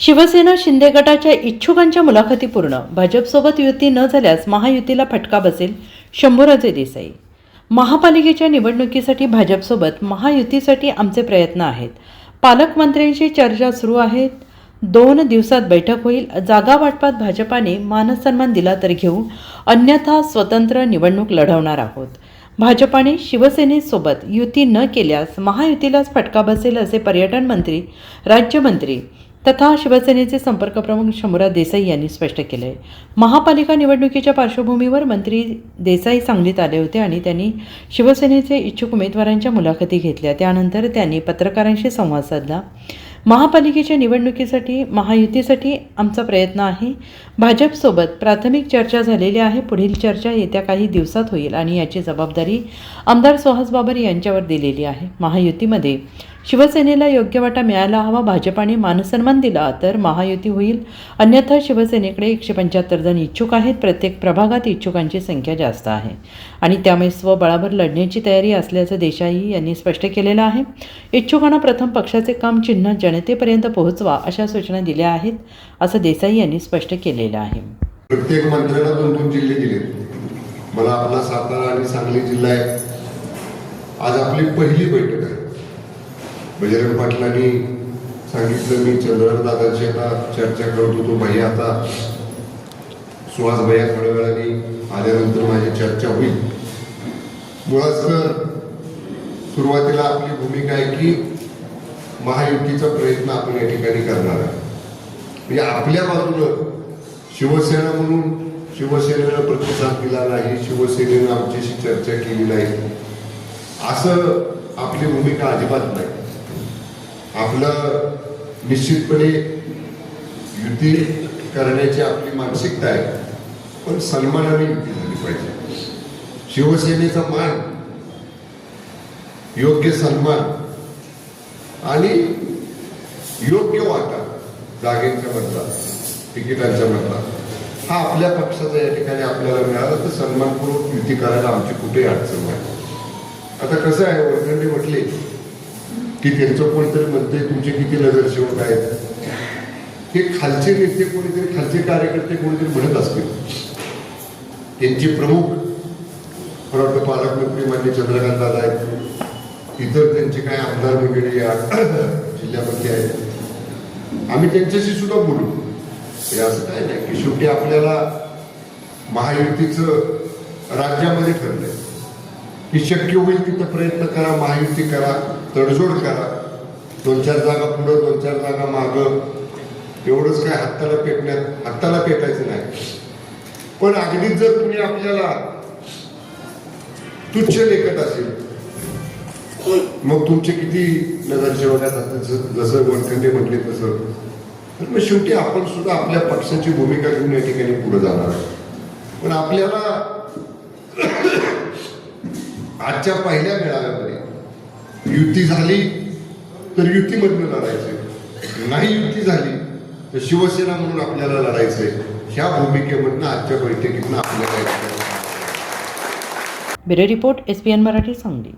शिवसेना शिंदे गटाच्या इच्छुकांच्या मुलाखती पूर्ण. भाजपसोबत युती न झाल्यास महायुतीला फटका बसेल. शंभूराजे देसाई. महापालिकेच्या निवडणुकीसाठी भाजपसोबत महायुतीसाठी आमचे प्रयत्न आहेत. पालकमंत्र्यांशी चर्चा सुरू आहेत. 2 दिवसात बैठक होईल. जागा वाटपात भाजपाने मानसन्मान दिला तर घेऊ, अन्यथा स्वतंत्र निवडणूक लढवणार आहोत. भाजपाने शिवसेनेसोबत युती न केल्यास महायुतीलाच फटका बसेल असे पर्यटन मंत्री, राज्यमंत्री तथा शिवसेनेचे संपर्क प्रमुख शंभूराज देसाई यांनी स्पष्ट केले आहे. महापालिका निवडणुकीच्या पार्श्वभूमीवर मंत्री देसाई सांगलीत आले होते आणि त्यांनी शिवसेनेचे इच्छुक उमेदवारांच्या मुलाखती घेतल्या. त्यानंतर त्यांनी पत्रकारांशी संवाद साधला. महापालिकेच्या निवडणुकीसाठी महायुतीसाठी आमचा प्रयत्न आहे. भाजपसोबत प्राथमिक चर्चा झालेली आहे. पुढील चर्चा येत्या काही दिवसात होईल आणि याची जबाबदारी आमदार सुहास बाबर यांच्यावर दिलेली आहे. महायुतीमध्ये शिवसेनेला योग्य वाटा मिळायला हवा. भाजपाने मानसन्मान दिला तर महायुती होईल, अन्यथा शिवसेनेकडे 175 जण इच्छुक आहेत. प्रत्येक प्रभागात इच्छुकांची संख्या जास्त आहे आणि त्यामुळे स्वबळावर लढण्याची तयारी असल्याचं देसाई यांनी स्पष्ट केलेलं आहे. इच्छुकांना प्रथम पक्षाचे काम चिन्ह जनतेपर्यंत पोहोचवा अशा सूचना दिल्या आहेत असं देसाई यांनी स्पष्ट केलेलं आहे. प्रत्येक मंत्र्याला 2-2 जिल्हे दिले. मला आपला सातारा आणि सांगली जिल्हा आहे. आज आपली पहिली बैठक आहे. बजरंग पाटलांनी सांगितलं मी चंद्रराव दादांशी आता चर्चा करत होतो. भैया आता सुहास भैया थोड्या वेळाने आल्यानंतर माझी चर्चा होईल. मुळात सुरुवातीला आपली भूमिका आहे की महायुतीचा प्रयत्न आपण या ठिकाणी करणार आहे. म्हणजे आपल्या बाजूनं शिवसेना म्हणून शिवसेनेला प्रतिसाद दिला नाही, शिवसेनेनं आमच्याशी चर्चा केली नाही असं आपली भूमिका अजिबात नाही. आपलं निश्चितपणे युती करण्याची आपली मानसिकता आहे, पण सन्मानाने युती झाली पाहिजे. शिवसेनेचा मान, योग्य सन्मान आणि योग्य वाटा जागेच्या बदला, तिकिटांच्या बदला हा आपल्या पक्षाचा या ठिकाणी आपल्याला मिळाला तर सन्मानपूर्वक युती करायला आमची कुठेही अडचण नाही. आता कसं आहे, वरखंडे म्हटले की त्यांचं कोणीतरी म्हणते तुमचे किती नगरसेवक आहेत. हे खालचे नेते कोणीतरी, खालचे कार्यकर्ते कोणीतरी म्हणत असतील. त्यांचे प्रमुख पालकमंत्री मान्य चंद्रकांत दादा आहेत. इतर त्यांचे काय आमदार वगैरे या जिल्ह्यामध्ये आहेत. आम्ही त्यांच्याशी सुद्धा बोलू. हे असं काय नाही की शेवटी आपल्याला महायुतीचं राज्यामध्ये ठरलंय की शक्य होईल तिथं प्रयत्न करा, महायुती करा, तडजोड करा. 2-4 जागा पुढं, 2-4 जागा मागं, एवढंच काय हाताला पेटायचं नाही. पण अगदीच जर तुम्ही आपल्याला तुच्छ लेखत असेल मग तुमचे किती नगरसेवक आहेत जसं वरखंडे म्हटले तसं, तर मग शेवटी आपण सुद्धा आपल्या पक्षाची भूमिका घेऊन या ठिकाणी पुढे जाणार आहे. पण आपल्याला आजच्या पहिल्या मेळाव्यामध्ये युती झाली तर युतीमधून लढायचंय, नाही युती झाली तर शिवसेना म्हणून आपल्याला लढायचंय. ह्या भूमिकेमधनं आजच्या बैठकीतनं आपल्याला bureau report, SPN Marathi, Sangli.